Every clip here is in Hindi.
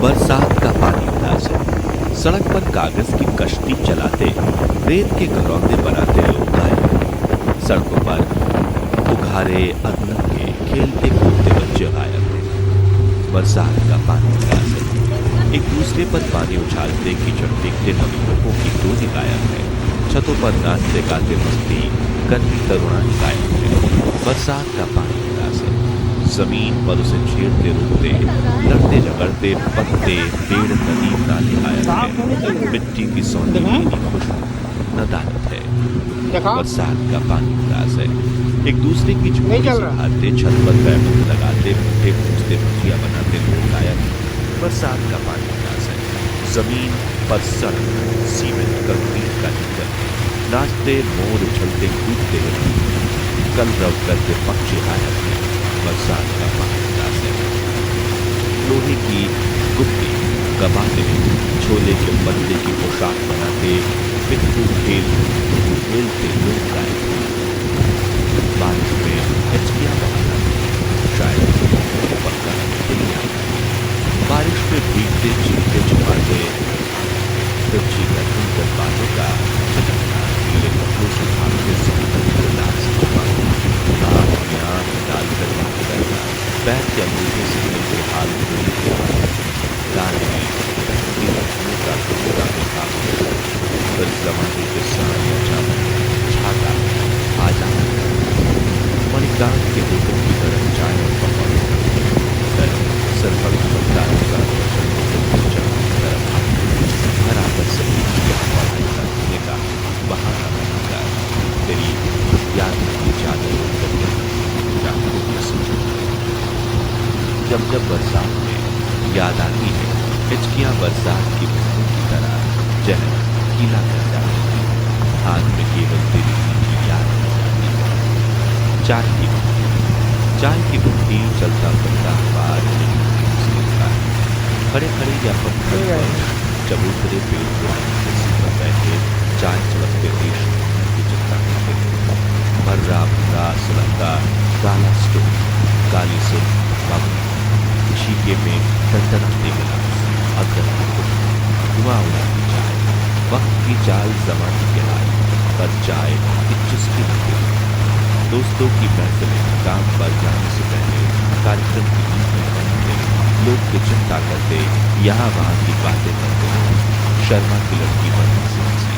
बरसात का पानी उदास है। सड़क पर कागज की कश्ती चलाते, रेत के घरौंदे बनाते लोग गायब। सड़कों पर उघारे अदनक के खेलते कूदते बच्चे गायब हैं। बरसात का पानी उदास है। एक दूसरे पर पानी उछालते कीचड़ देखते नवयुवकों की टोली गायब है। छतों पर नाचते गाते मस्ती करती तरुणाई गायब है। बरसात का पानी उदास है। जमीन पर उसे छेड़ते रोकते लड़ते झगड़ते पत्ते पेड़ नदी नाले गायब है। मिट्टी की सौंदर्य खुशबू नदारत है। बरसात का पानी उदास है। एक दूसरे की झोपड़ी सुखाते छत पर बैठक लगाते भूखे पूछते भुजिया बनाते लोग गायब है। बरसात का पानी उदास है। जमीन पर सड़क सीमेंट कंक्रीट का जंगल नाचते मोर उछलते कूदते कल रव करते पक्षी गायब है। बरसात का पानी उदास है। लोहे की गुप्ती कबाते छोले के बदले की पोशाक बनाते पिट्ठू खेलते लोग गायब हैं। बारिश में हिचकियां बहाना शायद पक्का दुनिया। बारिश में भीगते चीखते छुपाते बच्ची का सुंदर बालों का चटकना पीले कपड़ों से भागते समुद्र को लाश आंख में आंख डालकर बात करना पैर के अंगूठे से मिलते हाल कान में बहती लक्ष्मी का टुकड़ा देखा फिर जमाने के सामने अचानक छाता आ जाना मणिकांत के होठों की तरफ चाय और पकड़ सर पर पत्ता घर आकर सभी पढ़ाई करने का बहाना बनाकर तेरी याद की चादर जब जब बरसात में याद आती है हिचकियां बरसात की बूंदों की तरह जहर गीला कर जाती है। हाथ में केवल तेरी मीठी याद रह जाती है। चाय की बुट्टी चलता फिरता अखबार खड़े खड़े या पत्थर पर चबूतरे पेड़ पर बैठे चाय चलते देश की चिंता करते भर्रा भर्रा सुलगता काला स्टोव काली सुर्ख बाबू शीके में टंटनाते गिलास अदरक धुआं उड़ाती चाय वक्त की चाल जमाने के हाल पर चाय की चुस्की लगती। दोस्तों की महफिलें काम पर जाने से पहले कार्यक्रम की नींद में बनाते लोग की चिंता करते यहाँ वहाँ की बातें करते। शर्मा की लड़की पर से हंसी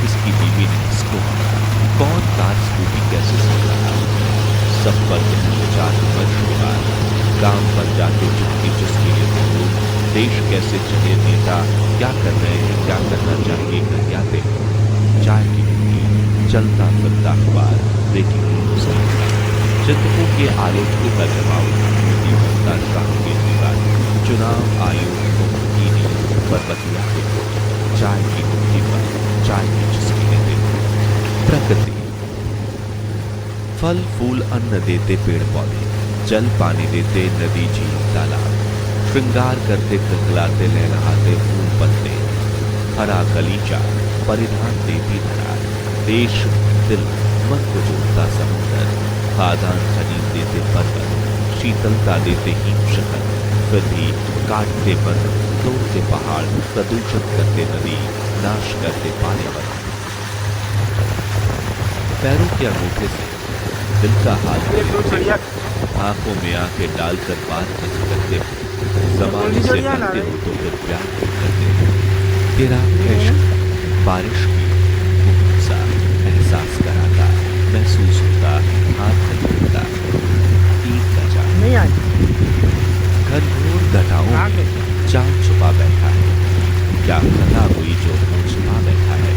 इसकी बीवी ने इसको मारा कौन कार स्कूटी कैसे चल रहा सब पर विचार विमर्श के बाद काम पर जाके चुटकी चुस्की लेते लोग देश कैसे चले नेता क्या कर रहे हैं क्या करना चाहिए कर जाते चाय की बुट्टी चलता फिरता अखबार ब्रेकिंग न्यूज चिंतकों के आलोचकों का जवाब मोदी होता काम के बाद चुनाव आयोग को की पर बदला चाय की बुट्टी पर चाय की चुस्की लेते प्रकृति फल फूल अन्न देते पेड़ पौधे जल पानी देते नदी झील तालाब श्रृंगार करते खिलखिलाते लहलहाते फूल पत्ते हरा गलीचा परिधान देती धरा देश दिल मन को जोड़ता समुद्र खादान खनीज देते पर्वत शीतलता देते हिम शिखर फिर भी काटते पर्वत तोड़ते पहाड़ प्रदूषित करते नदी नाश करते पर्यावरण पैरों के अंगूठे से दिल का हाल आंखों में आंखें डालकर बातचीत करते जमाने से मिलते हो तो फिर प्यार करते तेरा इश्क बारिश की सा एहसास कराता महसूस होता हाथ नहीं होता ईद का चांद घनघोर घटाओं में चांद छुपा बैठा है क्या कथा हुई जो छुपा बैठा है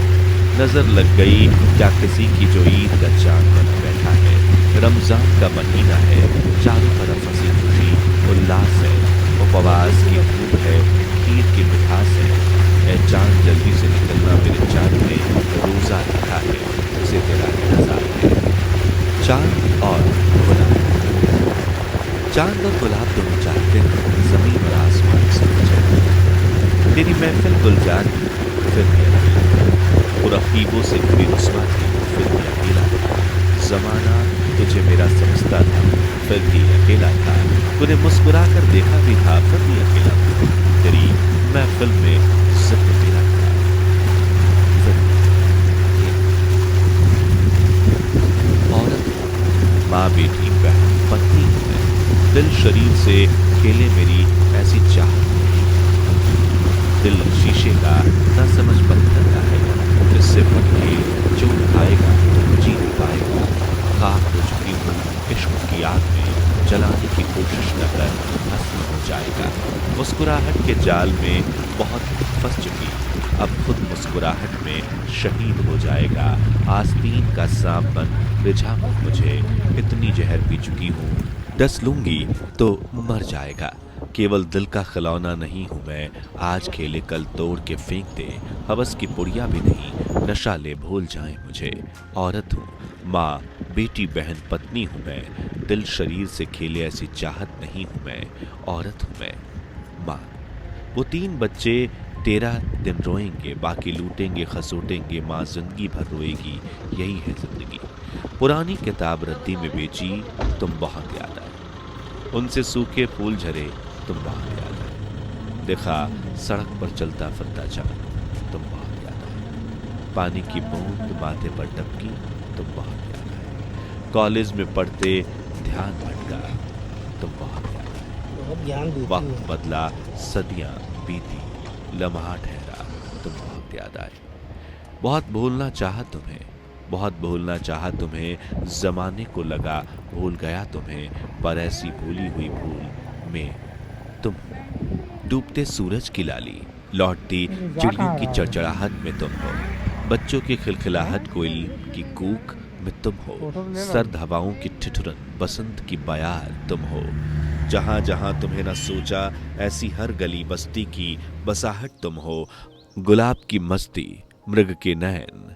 नजर लग गई क्या किसी की जो ईद का चांद बना बैठा है रमजान का महीना है चारों तरफ हंसी खुशी उल्लास है उपवास की धूप है ईद की मिठास है ऐ चांद जल्दी से निकलना मेरे चांद ने रोजा रखा है उसे तेरा इंतजार है चांद और गुलाब दोनों चाहते हैं जमीन और आसमान समझ तेरी महफिल गुलजार फिर भी रकीबों से पूरी रुस्वा थी फिर भी अकेला जमाना तुझे मेरा समझता था फिर भी अकेला था तूने मुस्कुरा कर देखा भी था फिर भी अकेला था तेरी से खेले मेरी ऐसी चाहत नहीं। दिल शीशे का ना समझ पत्थर का है, जिससे बढ़ के जो खाएगा जी नहीं पाएगा। खाक हो चुकी हूँ इश्क की आग में, जलाने की कोशिश न कर भस्म हो जाएगा। मुस्कुराहट के जाल में बहुत फंस चुकी, अब खुद मुस्कुराहट में शहीद हो जाएगा। आस्तीन का सांप बन रिझा मत मुझे, इतनी जहर पी चुकी हूँ, डस लूंगी तो मर जाएगा। केवल दिल का खिलौना नहीं हूं मैं, आज खेले कल तोड़ के फेंक दे। हवस की पुड़िया भी नहीं, नशा ले भूल जाए मुझे। औरत हूँ, माँ, बेटी, बहन, पत्नी हूं मैं, दिल शरीर से खेले ऐसी चाहत नहीं हूं मैं। औरत हूं मैं, माँ। वो 3 बच्चे 13 दिन रोएंगे, बाकी लूटेंगे खसोटेंगे, माँ जिंदगी भर रोएगी, यही है जिंदगी। पुरानी किताब रद्दी में बेची, तुम बहुत याद आए। उनसे सूखे फूल झरे, तुम बहुत याद आए। देखा सड़क पर चलता फिरता चाँद, तुम बहुत याद आए। पानी की बूंद माथे पर टपकी, तुम बहुत याद आए। कॉलेज में पढ़ते ध्यान भटका, तुम बहुत याद आए। वक्त बदला, सदियां बीती, लम्हा ठहरा, तुम बहुत याद आए। बहुत भूलना चाहा तुम्हें, बहुत भूलना चाहा तुम्हें, जमाने को लगा भूल गया तुम्हें, पर ऐसी भूली हुई भूल में तुम। डूबते सूरज की लाली, लौटती चिड़ियों की चड़चड़ाहट में तुम हो। बच्चों की खिलखिलाहट, कोयल की कूक में तुम हो। सर्द हवाओं की ठिठुरन, बसंत की बयार तुम हो। जहां जहां तुम्हें न सोचा, ऐसी हर गली बस्ती की बसाहट तुम हो। गुलाब की मस्ती, मृग के नैन,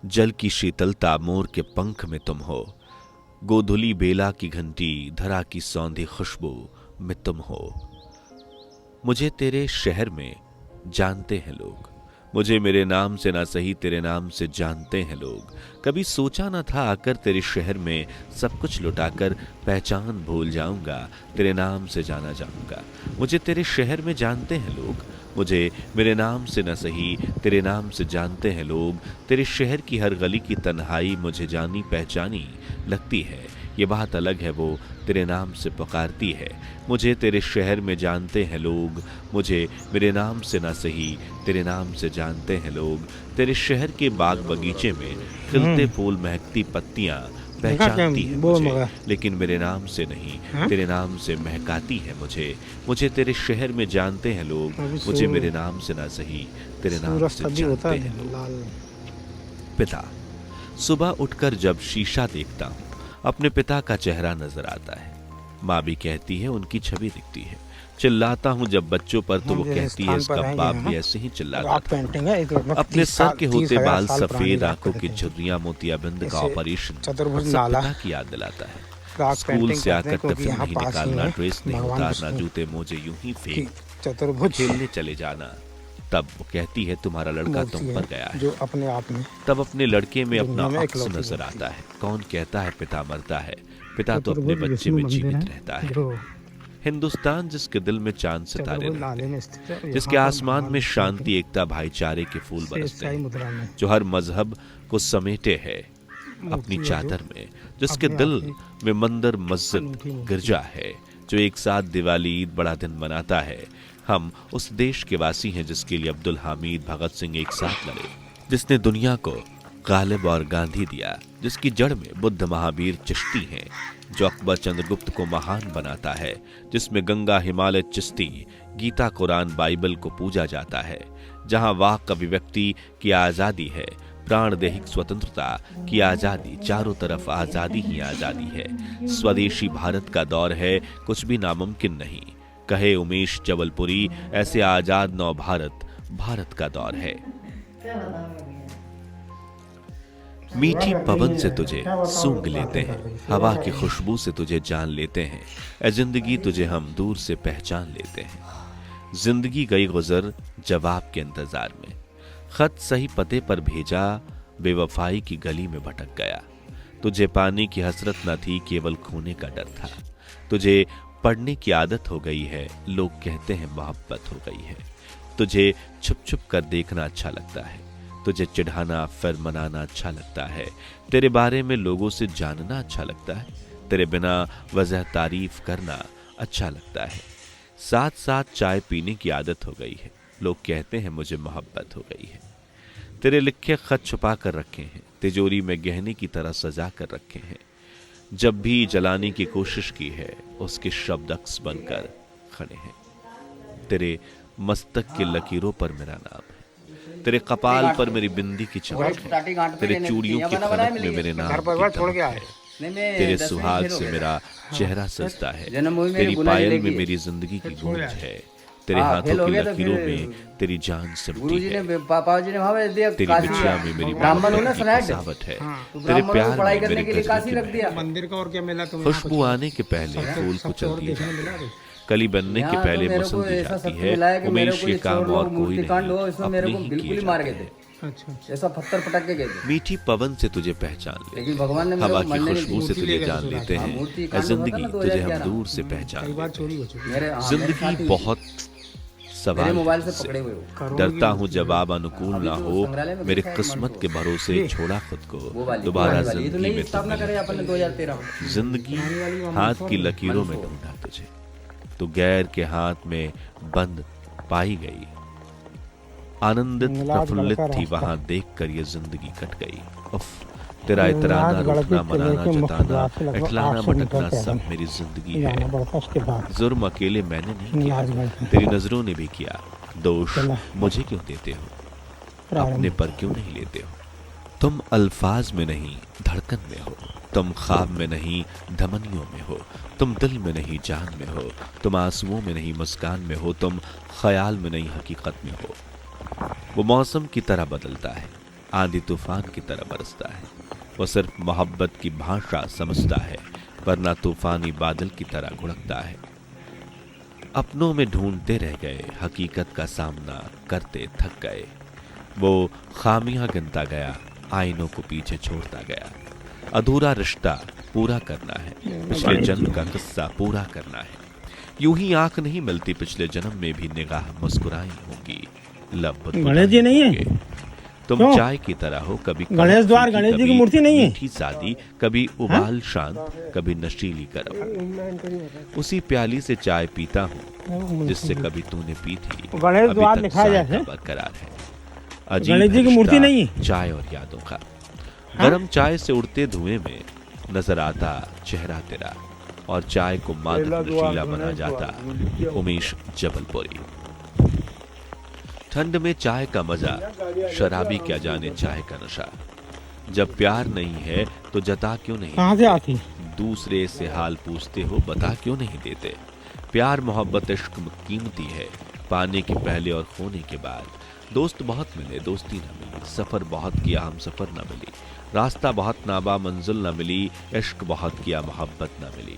जल की शीतलता, मोर के पंख में तुम हो। गोधुली बेला की घंटी, धरा की सौंधी खुशबू में तुम हो। मुझे तेरे शहर में जानते हैं लोग, मुझे मेरे नाम से ना सही तेरे नाम से जानते हैं लोग। कभी सोचा ना था आकर तेरे शहर में सब कुछ लुटाकर पहचान भूल जाऊंगा, तेरे नाम से जाना जाऊंगा। मुझे तेरे शहर में जानते हैं लोग, मुझे मेरे नाम से न सही तेरे नाम से जानते हैं लोग। तेरे शहर की हर गली की तन्हाई मुझे जानी पहचानी लगती है, ये बात अलग है वो तेरे नाम से पुकारती है। मुझे तेरे शहर में जानते हैं लोग, मुझे मेरे नाम से ना सही तेरे नाम से जानते हैं लोग। तेरे शहर के बाग बगीचे में खिलते फूल, महकती पत्तियां पहचानती है मुझे, लेकिन मेरे नाम से नहीं तेरे नाम से महकाती है मुझे। मुझे तेरे शहर में जानते हैं लोग, मुझे मेरे नाम से ना सही तेरे नाम से जानते हैं लोग। पिता, सुबह उठकर जब शीशा देखता हूँ, अपने पिता का चेहरा नजर आता है। माँ भी कहती है उनकी छवि दिखती है। चिल्लाता हूँ जब बच्चों पर तो वो कहती है इसका बाप भी ऐसे ही चिल्लाता था। अपने सर के होते बाल सफेद, आंखों की झुर्रियां, मोतियाबिंद का ऑपरेशन पिता की याद दिलाता है। स्कूल से आकर टिफिन नहीं निकालना, ड्रेस नहीं उतारना, जूते मोजे यूं ही फेंक खेलने चले जाना। तब वो कहती है तुम्हारा लड़का तुम पर गया है। जो अपने आप में तब अपने लड़के में अपना अक्स नजर आता है। कौन कहता है पिता मरता है, पिता तो अपने बच्चे में जीवित रहता है। हिंदुस्तान जिसके दिल में चांद सितारे रहते हैं, जिसके आसमान में शांति, एकता, भाईचारे के फूल बरसते हैं, जो हर मजहब को समेटे है अपनी चादर में, जिसके दिल में मंदिर, मस्जिद, गिरजा है, जो एक साथ दिवाली, ईद, बड़ा दिन मनाता है। हम उस देश के वासी हैं जिसके लिए अब्दुल हामिद, भगत सिंह एक साथ लड़े, जिसने दुनिया को गालिब और गांधी दिया, जिसकी जड़ में बुद्ध, महावीर, चिश्ती हैं, जो अकबर, चंद्रगुप्त को महान बनाता है, जिसमें गंगा, हिमालय, चिश्ती, गीता, कुरान, बाइबल को पूजा जाता है, जहां वाक अभिव्यक्ति की आजादी है, प्राण दैहिक स्वतंत्रता की आजादी, चारों तरफ आजादी ही आजादी है। स्वदेशी भारत का दौर है, कुछ भी नामुमकिन नहीं, कहे उमेश जबलपुरी, ऐसे आजाद नव भारत, भारत का दौर है। मीठी पवन से तुझे सूंघ लेते हैं, हवा की खुशबू से तुझे जान लेते हैं, ऐ जिंदगी तुझे हम दूर से पहचान लेते हैं। जिंदगी गई गुजर जवाब के इंतजार में, खत सही पते पर भेजा, बेवफाई की गली में भटक गया। तुझे पाने की हसरत न थी, केवल खोने का डर था। तुझे पढ़ने की आदत हो गई है, लोग कहते हैं मोहब्बत हो गई है। तुझे छुप छुप कर देखना अच्छा लगता है, तुझे चिढ़ाना फिर मनाना अच्छा लगता है। तेरे बारे में लोगों से जानना अच्छा लगता है, तेरे बिना वजह तारीफ करना अच्छा लगता है। साथ साथ चाय पीने की आदत हो गई है। लोग कहते हैं मुझे मोहब्बत हो गई है। तेरे लिखे खत छुपा कर रखे हैं, तिजोरी में गहने की तरह सजा कर रखे हैं। जब भी जलाने की कोशिश की है, उसके शब्द अक्स बनकर खड़े हैं। तेरे मस्तक के लकीरों पर मेरा नाम है, तेरे कपाल पर मेरी बिंदी की चमक है, तेरे चूड़ियों की खनक में मेरे नाम की दमक है, तेरे सुहाग से मेरा चेहरा सजता है, तेरी पायल में मेरी जिंदगी की गूंज है, तेरे हाथों की लकीरों में तेरी जान सिमटी है, तेरी बिछिया में मेरी मोहब्बत की सजावट है, तेरे प्यार में मेरे गजब की मंदिर का और क्या मिला तुम्हें? खुशबू आने के पहले फूल कुचल दिए जाते हैं, कली बनने के पहले मसल दी जाती है। उमेश ये काम और कोई नहीं, अपने ही किए जाते हैं। अच्छा, ऐसा पत्थर पटक के गए थे। मीठी पवन से तुझे पहचान ले, लेकिन भगवान ने हवा मेरे की को खुशबू से तुझे जान लेते हैं। ऐ जिंदगी तुझे हम दूर से पहचान कई बार लेते चोरी हो चुकी है। हैं। जिंदगी बहुत सवाल मोबाइल है से पकड़े हुए हो। डरता हूँ जब आप अनुकूल ना हो, मेरे किस्मत के भरोसे छोड़ा खुद को, दोबारा जिंदगी में तुम करे अपन ने 2013 में। जिंदगी हाथ की लकीरों में ढूंढा तुझे, तो गैर के हाथ में बंद पाई गई। आनंदित प्रफुल्लित थी वहां देखकर ये जिंदगी कट गई। उफ, तेरा इतराना रूठना मनाना जताना इठलाना भटकना सब मेरी जिंदगी है। जुर्म अकेले मैंने नहीं किया, तेरी नजरों ने भी किया। दोष मुझे क्यों देते हो, अपने पर क्यों नहीं लेते हो। तुम अल्फाज में नहीं धड़कन में हो, तुम ख्वाब में नहीं धमनियों में हो, तुम दिल में नहीं जान में हो, तुम आंसुओं में नहीं मुस्कान में हो, तुम ख्याल में नहीं हकीकत में हो। वो मौसम की तरह बदलता है, आंधी तूफान की तरह बरसता है। वो सिर्फ मोहब्बत की भाषा समझता है, वरना तूफानी बादल की तरह घुड़कता है। अपनों में ढूंढते रह गए, हकीकत का सामना करते थक गए। वो खामियां गिनता गया, आईनों को पीछे छोड़ता गया। अधूरा रिश्ता पूरा करना है, पिछले जन्म का किस्सा पूरा करना है। यूं ही आंख नहीं मिलती, पिछले जन्म में भी निगाह मुस्कुराई होगी, लब गणेश जी नहीं है। तुम क्यों? चाय की तरह हो, कभी गणेश द्वार गणेश जी की मूर्ति नहीं है। मीठी सादी, कभी उबाल शांत, कभी नशीली गर्म। उसी प्याली से चाय पीता हूँ जिससे कभी तूने पी थी, गणेश अभी द्वार तक लिखा है जायका जैसे। बरकरार है। गणेश अजीब जी की है मूर्ति रिश्ता नहीं है। चाय और यादों का। गरम चाय से उड़ते धुएं में नजर आता चेहरा तेरा, और चाय को मादक नशीला बना जाता उमेश जबलपुरी। ठंड में चाय का मजा, शराबी क्या जाने चाय का नशा। जब प्यार नहीं है तो जता क्यों नहीं कहाँ से आती? दूसरे से हाल पूछते हो, बता क्यों नहीं देते। प्यार मोहब्बत इश्क कीमती है, पाने के पहले और खोने के बाद। दोस्त बहुत मिले, दोस्ती न मिली, सफर बहुत किया, हम सफर न मिली, रास्ता बहुत नाबा, मंजिल न मिली, इश्क बहुत किया, मोहब्बत न मिली।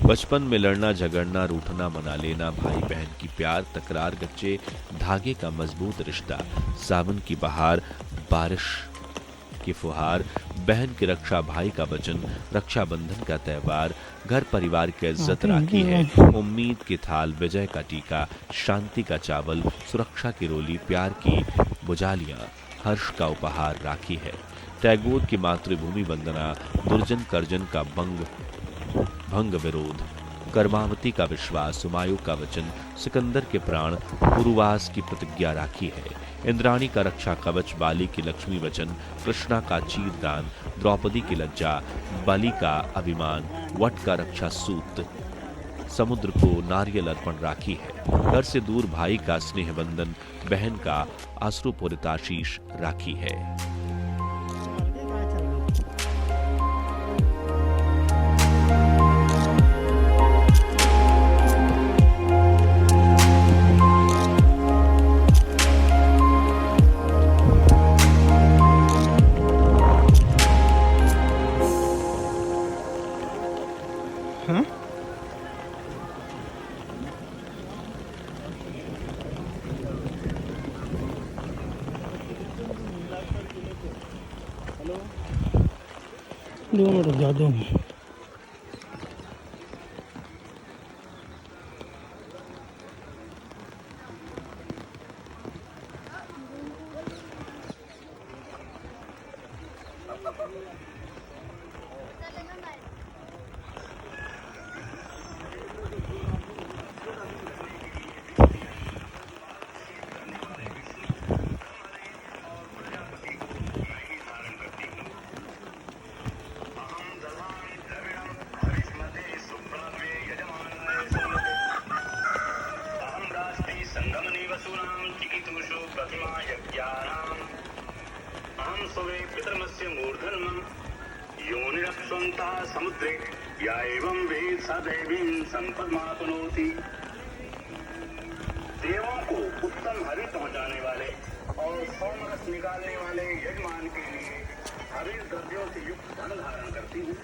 बचपन में लड़ना झगड़ना, रूठना मना लेना, भाई बहन की प्यार तकरार, कच्चे धागे का मजबूत रिश्ता, सावन की बहार, बारिश की फुहार, बहन की रक्षा, भाई का वचन, रक्षाबंधन का त्योहार, घर परिवार की इज्जत राखी है, उम्मीद की थाल, विजय का टीका, शांति का चावल, सुरक्षा की रोली, प्यार की बुझालियां, हर्ष का उपहार राखी है। टैगोर की मातृभूमि वंदना, दुर्जन कर्जन का भंग विरोध, कर्मावती का विश्वास, हुमायूं का वचन, सिकंदर के प्राण, पुरुवास की प्रतिज्ञा राखी है। इंद्राणी का रक्षा कवच, बाली की लक्ष्मी वचन, कृष्णा का चीरदान, द्रौपदी की लज्जा, बलि का अभिमान, वट का रक्षा सूत, समुद्र को नारियल अर्पण राखी है। घर से दूर भाई का स्नेह बंधन, बहन का आश्रुपूरित आशीष राखी है। दो मिनट रुक जाओ, 2 मिनट। अहं सुवे पितरमस्य मूर्धन्यं योनिरप्स्वन्तः समुद्रे या एवं वेद स दैवीं संपदमाप्नोति। देवों को उत्तम हरि पहुंचाने वाले और सोमरस निकालने वाले यजमान के लिए हरि द्रव्यों से युक्त धन धारण करती हूँ।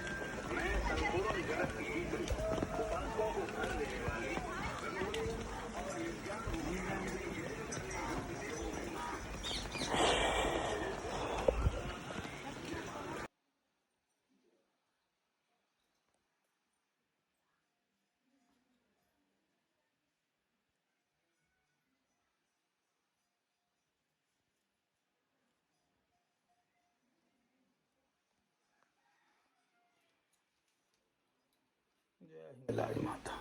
मैं संपूर्ण जगत की ईश्वरी उपासकों को धन देने वाली लाड़ी माता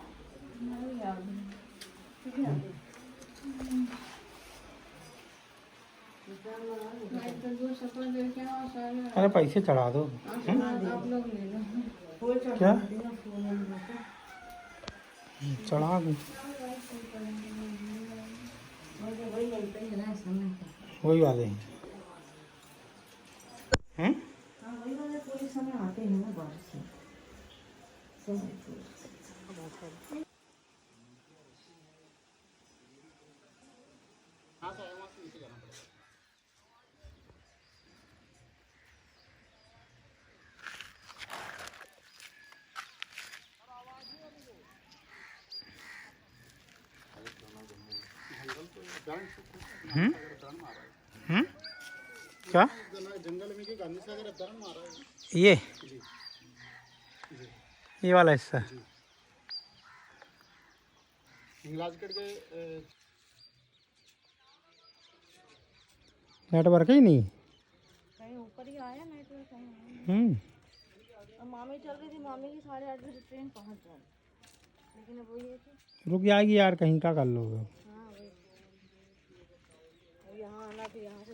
अरे पैसे चढ़ा दो। क्या चढ़ा दो, वही वाले हैं। क्या जंगल में गांधी सागर धरण मारा है। ये वाला हिस्सा हिंगलाजगढ़ के नेटवर्क ही नहीं। कहीं ऊपर ही आया नेटवर्क कहीं। हम्म, और मामी चल रही थी, मामी की 8:30 बजे ट्रेन पहुंच जाए, लेकिन अब वो ये थी। रुक जाएगी यार, कहीं का कर लोगे। हाँ वही, अब यहाँ आना तो यहाँ से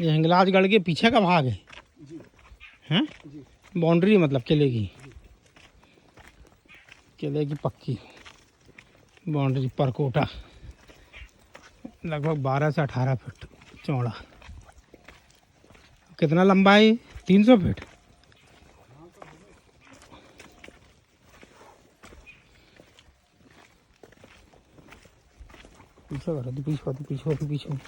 ये हिंगलाजगढ़ के पीछे का भाग है हैं? बाउंड्री मतलब किले की, किले की पक्की बाउंड्री परकोटा, लगभग 12 से 18 फीट चौड़ा। कितना लंबा है? 300 फीट। पीछे करो, पीछे।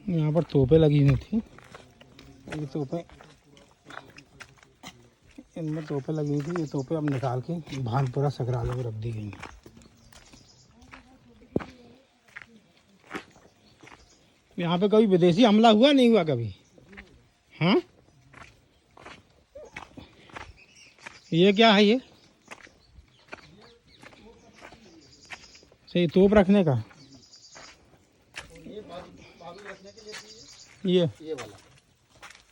यहाँ पर तोपें लगी हुई थी। ये तोपें, इनमें तोपें लगी हुई थी। ये तोपें अब निकाल के भानपुरा संग्रहालय में रख दी गई। यहाँ पे कभी विदेशी हमला हुआ नहीं हुआ कभी? हाँ, ये क्या है? ये सही तोप रखने का। ये वाला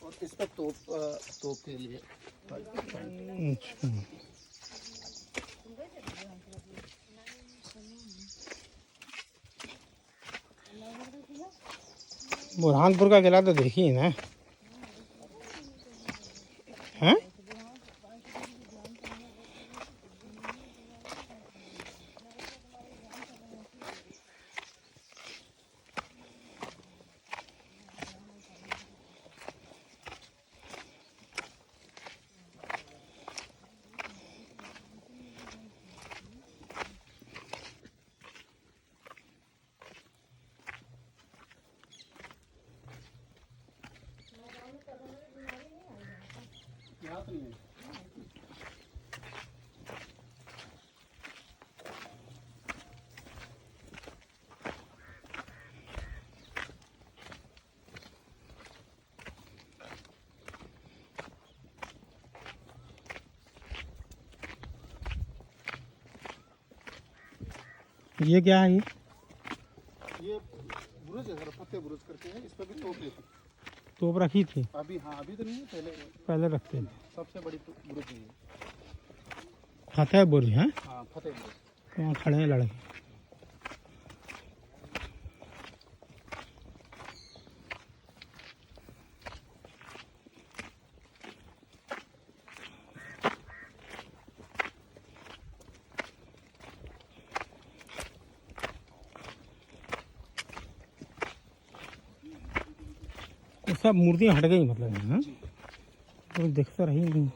और इस पर तोप के लिए। अच्छा, बुरहानपुर का किला तो देखिए ना। हैं? ये क्या है? ये बुरुज है, पत्ते बुरुज करके है। इस पर भी तोप लेते। तोप रखी थी? अभी हाँ, अभी तो नहीं है, पहले पहले रखते थे। सबसे बड़ी ग्रुप है ये। फतेहपुर है हाँ, फतेहपुर। वहाँ खड़े हैं लड़के। ये सब मूर्तियाँ हट गई मतलब, हाँ तो दिख तो रही नहीं।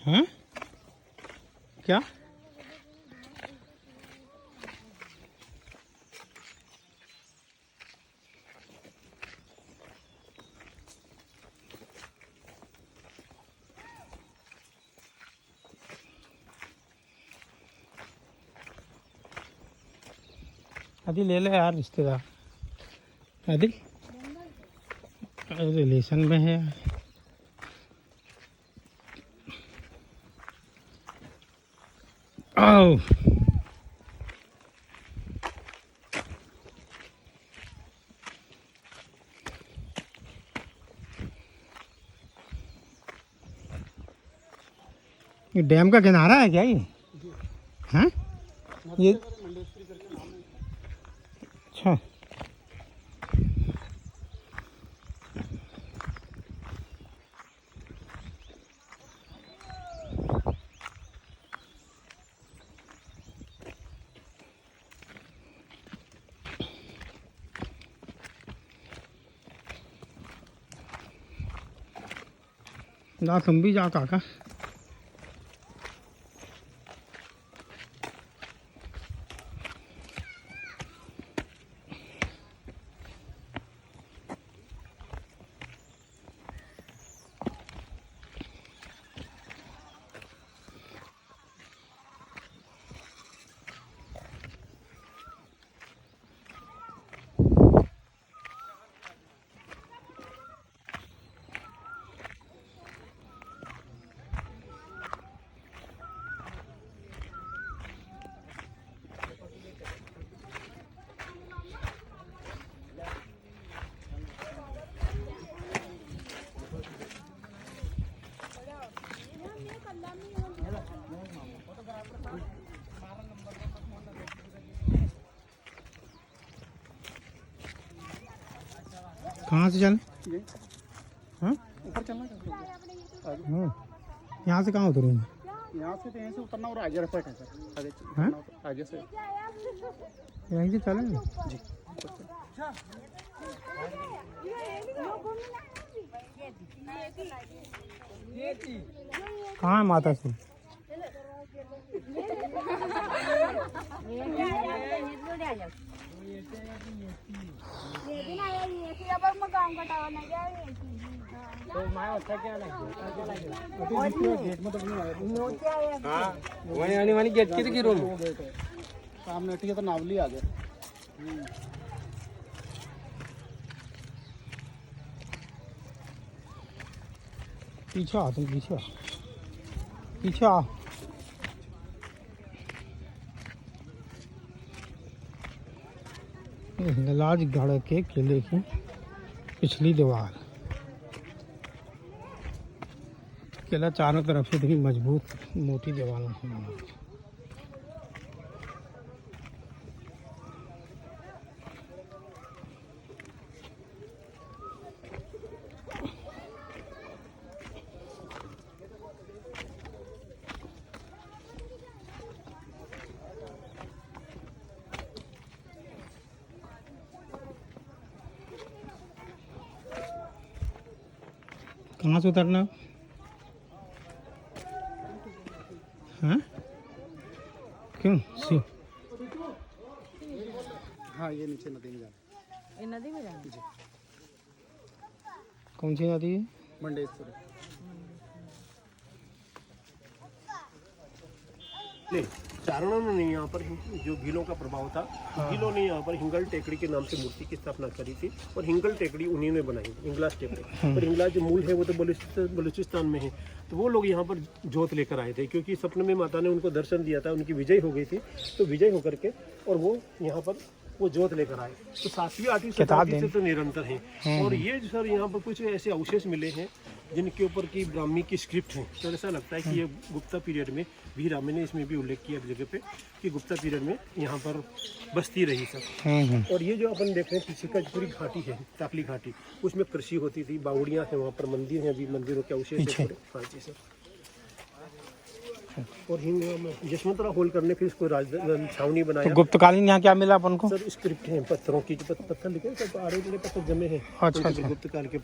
हाँ क्या? आदि ले ले यार रिश्तेदार, आदि रिलेशन में है यार। आओ ये डैम का किनारा है क्या ये? हाँ ये अच्छा। जा तुम भी जा काका। कहाँ से चल? हाँ ऊपर चलना है। यहाँ से कहाँ उतरेंगे? यहाँ से तो यहीं से उतरना और आगे रफट है सर, आगे हाँ? उतरना होता है, आगे से यहीं से चलेंगे। जी। कहाँ है माता श्री? गेट की रूम सामने ठीक है, तो नावली आ गए। पीछे आ तुम, पीछे आ, पीछे आ। हिंगलाजगढ़ के किले की पिछली दीवार। किला चारों तरफ से इतनी मजबूत मोटी दीवारों से बना है। कहाँ से उतरना? हाँ क्यों सी? हाँ, ये नीचे नदी में जाना। ये नदी में जाना? जी। कौन सी नदी है? मंडेश्वरी। नहीं चारणों ने यहाँ पर जो गीलों का प्रभाव था, गीलों ने यहाँ पर हिंगल टेकड़ी के नाम से मूर्ति की स्थापना करी थी और हिंगल टेकड़ी उन्हीं ने बनाई, हिंगलाज टेकड़ी। और हिंगलाज जो मूल है वो तो बलूचिस्तान में है। तो वो लोग यहाँ पर जोत लेकर आए थे, क्योंकि सपने में माता ने उनको दर्शन दिया था, उनकी विजय हो गई थी। तो विजय होकर के और वो यहाँ पर वो जोत लेकर आए। तो 7वीं 8वीं शताब्दी से तो निरंतर है। और ये जो सर यहाँ पर कुछ ऐसे अवशेष मिले हैं जिनके ऊपर की ब्राह्मी की स्क्रिप्ट है। तो ऐसा लगता है कि ये गुप्ता पीरियड में भी, रामे ने इसमें भी उल्लेख किया एक जगह पे कि गुप्ता पीरियड में यहाँ पर बस्ती रही सब। और ये जो अपन देख रहे हैं पीछे का पूरी घाटी है, ताकली घाटी, उसमें कृषि होती थी, बावड़ियाँ हैं, वहाँ पर मंदिर हैं, अभी मंदिरों के अवशेष हैं। हाँ जी सर। और यशवंतराव होलकर ने फिर इसको छावनी बनाया। तो गुप्तकालीन यहाँ क्या मिला अपन को? सर स्क्रिप्ट है पत्थरों की, जो पत्थर लिखे हैं सब, आड़े वाले पत्थर जमे हैं। अच्छा अच्छा। गुप्त काल के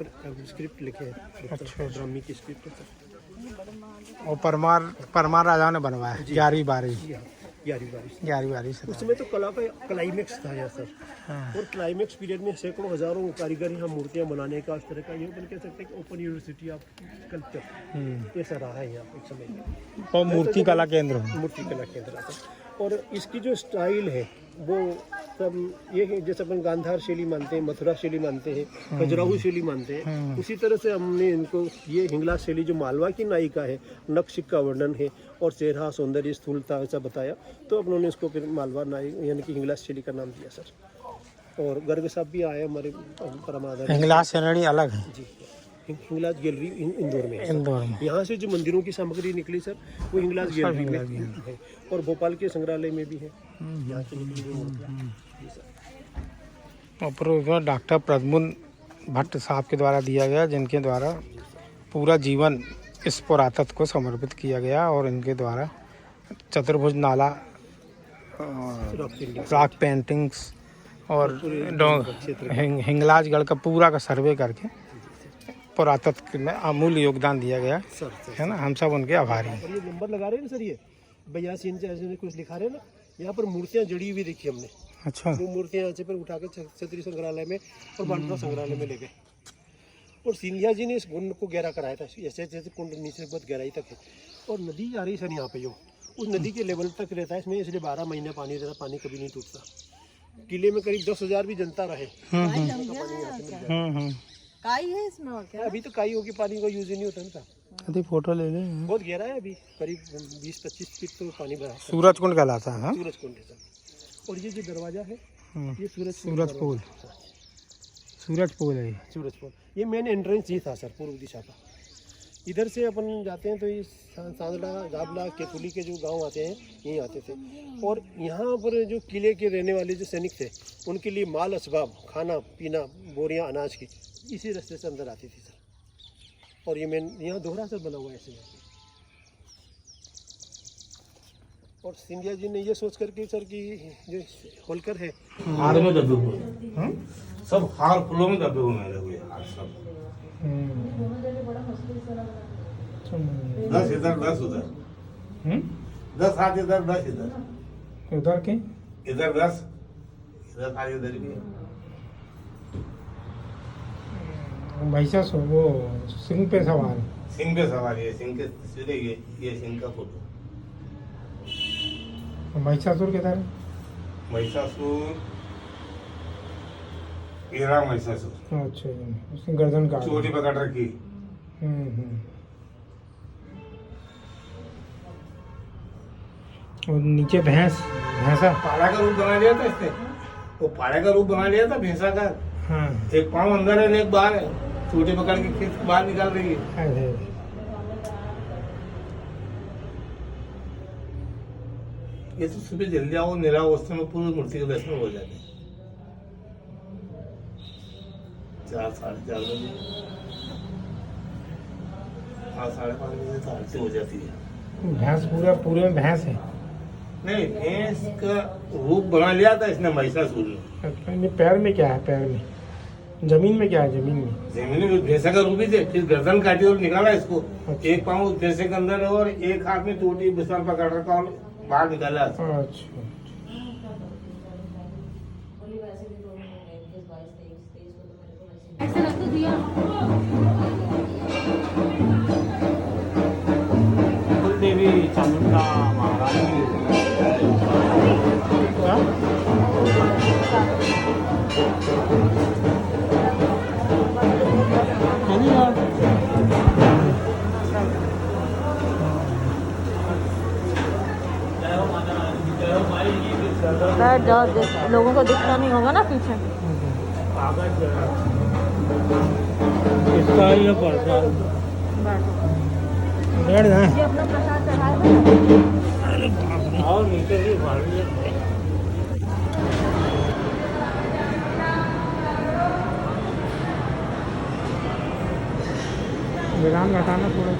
स्क्रिप्ट लिखे हैं। अच्छा, ब्राह्मी की स्क्रिप्ट है सर। और परमार राजा ने बनवाया 11वीं 12वीं 11वीं से। उस समय तो कला का क्लाइमेक्स था यहाँ सर। और क्लाइमेक्स पीरियड में सैकड़ों हजारों कारीगर यहाँ मूर्तियाँ बनाने का, उस तरह का, ये अपन कह सकते हैं ओपन यूनिवर्सिटी ऑफ कल्चर ऐसा रहा है यहाँ एक समय। और मूर्ति कला केंद्र, मूर्ति कला केंद्र आता। और इसकी जो स्टाइल है वो सब ये है, जैसे अपन गांधार शैली मानते हैं, मथुरा शैली मानते हैं, खजुराहो शैली मानते हैं, उसी तरह से हमने इनको ये हिंगलाज शैली जो मालवा की नायिका है, नक्श का वर्णन है और चेहरा, सौंदर्य, स्थूलता ऐसा बताया। तो अपनों ने इसको फिर मालवा नायिका यानी कि हिंगलाज शैली का नाम दिया सर। और गर्ग साहब भी आए हमारे परमाधार। हिंगलाज श्रेणी अलग है जी, हिंगलाज गैलरी इंदौर में है। इंदौर में। यहाँ से जो मंदिरों की सामग्री निकली सर वो हिंगलाज गैलरी में है। और भोपाल के संग्रहालय में भी है यहाँ से निकली हुई मूर्तियाँ। और डॉक्टर प्रद्युम्न भट्ट साहब के द्वारा दिया गया, जिनके द्वारा पूरा जीवन इस पुरातत्व को समर्पित किया गया। और इनके द्वारा चतुर्भुज नाला, रॉक पेंटिंग्स और हिंगलाजगढ़ का पूरा का सर्वे करके पुरातत्व में अमूल्य योगदान दिया गया है ना। हम सब उनके आभारी हैं। और ये नंबर लगा रहे हैं ना सर, ये 82 इंच ऐसे कुछ लिखा रहे हैं ना, यहाँ पर मूर्तियाँ जड़ी हुई देखी हमने। अच्छा। वो मूर्तियाँ यहाँ से पर उठा के क्षत्रिय संग्रहालय में और बांटवा संग्रहालय में ले गए। और सिंधिया जी ने इस कुंड को गहरा कराया था, ऐसे जैसे कुंड नीचे बहुत गहराई तक है। और नदी जा रही सर यहाँ पे, उस नदी के लेवल तक रहता है इसमें, इसलिए 12 महीने पानी रहता, पानी कभी नहीं टूटता। किले में करीब 10,000 भी जनता रहे। काई है इसमें और क्या? अभी तो काई होगी, पानी का यूज ही नहीं होता ना। अभी फोटो ले ले। बहुत गहरा है, अभी करीब 20-25 फीट तो पानी भरा है। सूरज कुंड कहलाता है। सूरज कुंड है सर। और ये जो दरवाजा है ये सूरज पुल है। सूरज पुल ये मेन एंट्रेंस ही था सर, पूर्व दिशा का। इधर से अपन जाते हैं तो ये सांदड़ा, जाबला, केतुली के जो गांव आते हैं यहीं आते थे। और यहाँ पर जो किले के रहने वाले जो सैनिक थे उनके लिए माल असबाब, खाना पीना, बोरियां अनाज की इसी रास्ते से अंदर आती थी सर। और ये मेन यहाँ दोहरा सर बना हुआ है ऐसे। और सिंधिया जी ने ये सोच करके सर कि जो होलकर है हार में दबे हुए, सब हार फूलों में दबे हुए मेरे हुए हार सब। 10 इधर 10 उधर, 10 हाथ इधर 10 इधर, उधर के इधर 10 इधर हाथ इधर भी। भैसा सो वो सिंह पे सवार, सिंह पे सवार है, सिंह के सीधे ये सिंह का फोटो। महिषासुर किधर है? महिषासुर हीरा महिषासुर। अच्छा, उसकी गर्दन काट, चोटी पकड़ रखी। और नीचे भैंसा पाड़ा का रूप बना लिया था इसने, वो पाड़ा का रूप बना लिया था भैंसा का। हाँ। एक पाँव अंदर है एक बाहर है, चोटी पकड़ के खींच बाहर निकाल रही है। ये तो सुबह जल्दी आओ, निरा अवस्था में पूरी मूर्ति के दर्शन हो जाते हैं। 4 साढ़े 4 बजे, 5 साढ़े 5 बजे तो आरती हो जाती है। भैंस पूरे में भैंस है? नहीं, भैंस का रूप बना लिया था इसने महिषासुर ने। पैर में क्या है? पैर में जमीन में क्या है? जमीन में भैंसा का रूप ही थे, फिर गर्दन काटी और निकाला इसको। एक पाँव भैंसे के अंदर है और एक हाथ में चोटी विशाल पकड़ रखा और बाहर निकाला। अच्छा, ऐसे रख तो दिया। कुल देवी चामुंडा महारानी बैठ जाओ, लोगों को दिखता नहीं होगा ना पीछे। इसका ये पड़ता है। बैठो, बैठ जाए। ये अपना प्रसाद चढ़ाए ना। और नीचे भी भारी है। विराम घटाना थोड़ा।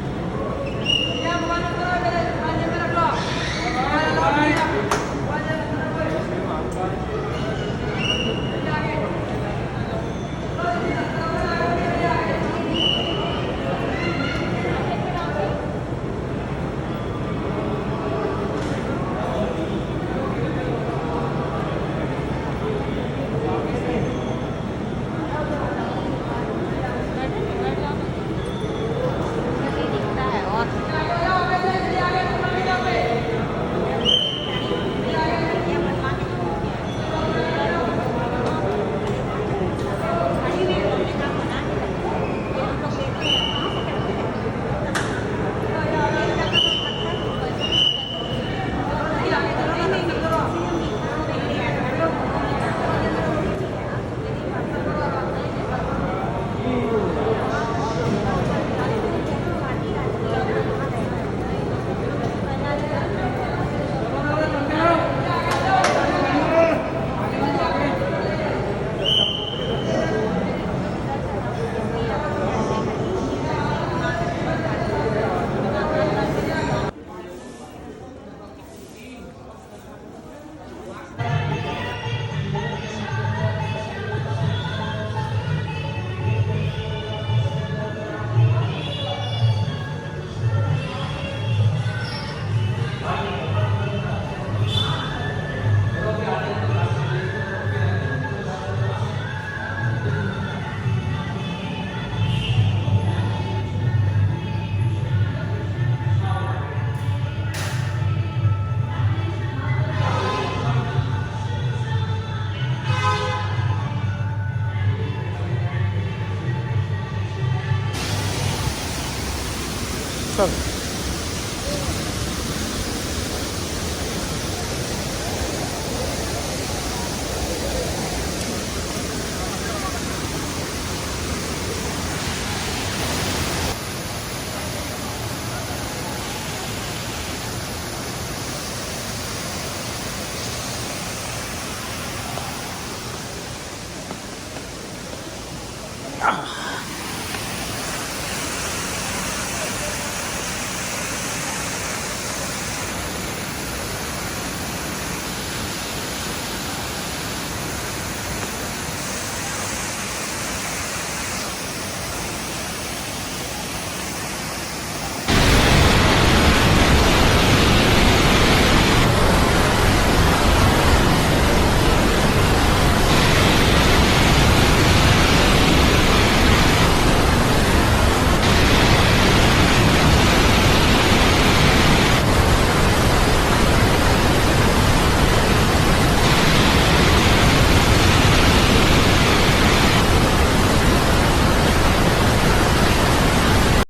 सब